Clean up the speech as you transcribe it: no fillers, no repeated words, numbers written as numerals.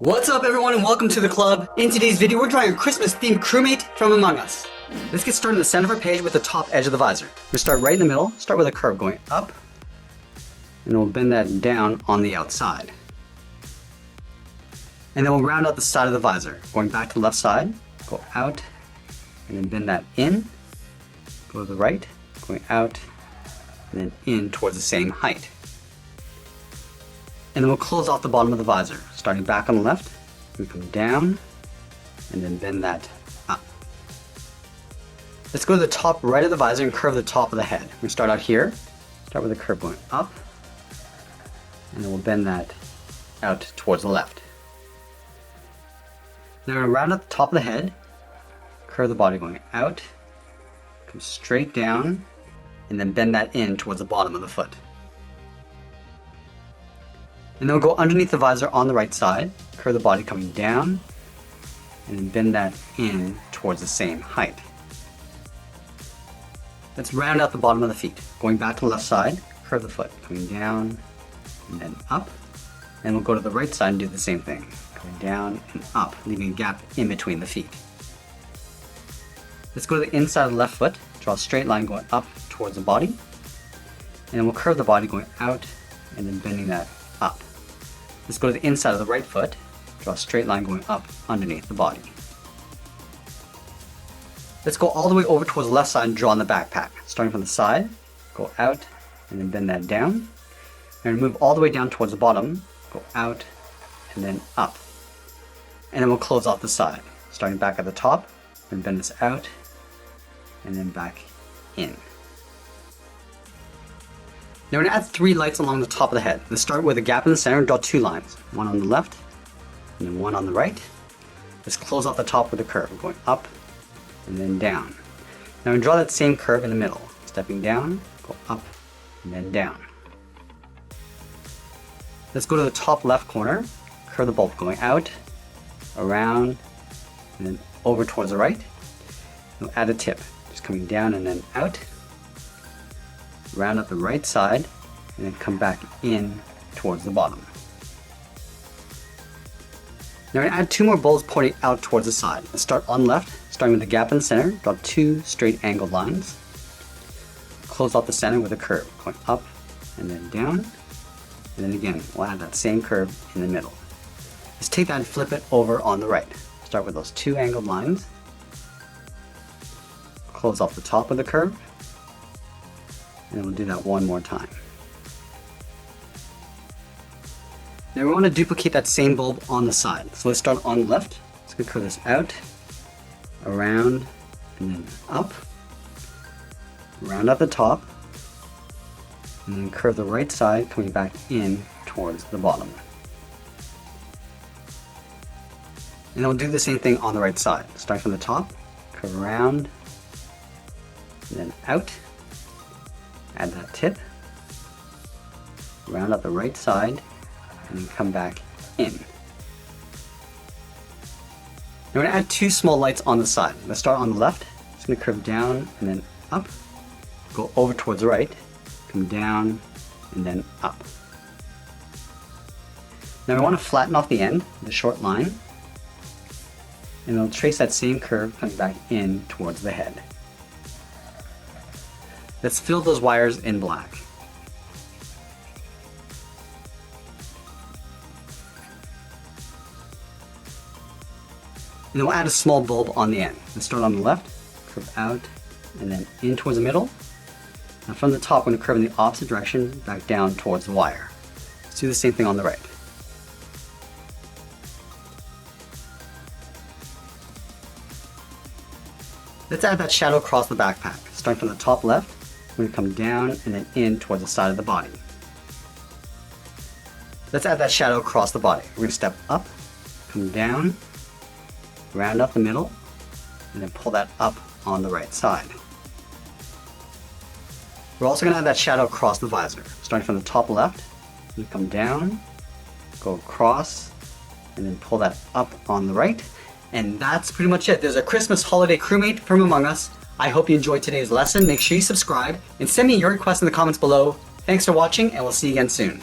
What's up everyone and welcome to the club. In today's video we're drawing a Christmas themed crewmate from Among Us. Let's get started in the center of our page with the top edge of the visor. We start right in the middle, start with a curve going up, and we'll bend that down on the outside. And then we'll round out the side of the visor, going back to the left side, go out, and then bend that in, go to the right, going out, and then in towards the same height. And then we'll close off the bottom of the visor. Starting back on the left, we come down, and then bend that up. Let's go to the top right of the visor and curve the top of the head. We start out here, start with a curve going up, and then we'll bend that out towards the left. Then we're going to round up the top of the head, curve the body going out, come straight down, and then bend that in towards the bottom of the foot. And then we'll go underneath the visor on the right side, curve the body coming down, and then bend that in towards the same height. Let's round out the bottom of the feet. Going back to the left side, curve the foot, coming down, and then up. And we'll go to the right side and do the same thing. Going down and up, leaving a gap in between the feet. Let's go to the inside of the left foot, draw a straight line going up towards the body. And then we'll curve the body going out, and then bending that up. Let's go to the inside of the right foot, draw a straight line going up underneath the body. Let's go all the way over towards the left side and draw on the backpack. Starting from the side, go out and then bend that down. And move all the way down towards the bottom, go out and then up. And then we'll close off the side. Starting back at the top, and bend this out and then back in. Now we're going to add 3 lights along the top of the head. Let's start with a gap in the center and draw 2 lines. One on the left, and then one on the right. Let's close off the top with a curve, going up, and then down. Now we draw that same curve in the middle. Stepping down, go up, and then down. Let's go to the top left corner, curve the bulb going out, around, and then over towards the right. We'll add a tip, just coming down and then out. Round up the right side, and then come back in towards the bottom. Now we're going to add 2 more bulbs pointing out towards the side. Let's start on left, starting with the gap in the center, draw 2 straight angled lines. Close off the center with a curve, going up and then down. And then again, we'll add that same curve in the middle. Let's take that and flip it over on the right. Start with those 2 angled lines. Close off the top of the curve. And then we'll do that one more time. Now we want to duplicate that same bulb on the side. So let's start on the left. Let's go curve this out, around, and then up. Round up the top, and then curve the right side coming back in towards the bottom. And then we'll do the same thing on the right side. Start from the top, curve around, and then out. Add that tip, round up the right side, and then come back in. Now we're going to add 2 small lights on the side. Let's start on the left. It's going to curve down and then up, go over towards the right, come down, and then up. Now we want to flatten off the end with a short line, and we'll trace that same curve coming back in towards the head. Let's fill those wires in black. And then we'll add a small bulb on the end. Let's start on the left, curve out, and then in towards the middle. Now from the top, we're going to curve in the opposite direction, back down towards the wire. Let's do the same thing on the right. Let's add that shadow across the backpack. Starting from the top left, we're going to come down and then in towards the side of the body. Let's add that shadow across the body. We're going to step up, come down, round up the middle, and then pull that up on the right side. We're also going to add that shadow across the visor. Starting from the top left, we come down, go across, and then pull that up on the right. And that's pretty much it. There's a Christmas holiday crewmate from Among Us. I hope you enjoyed today's lesson. Make sure you subscribe and send me your requests in the comments below. Thanks for watching, and we'll see you again soon.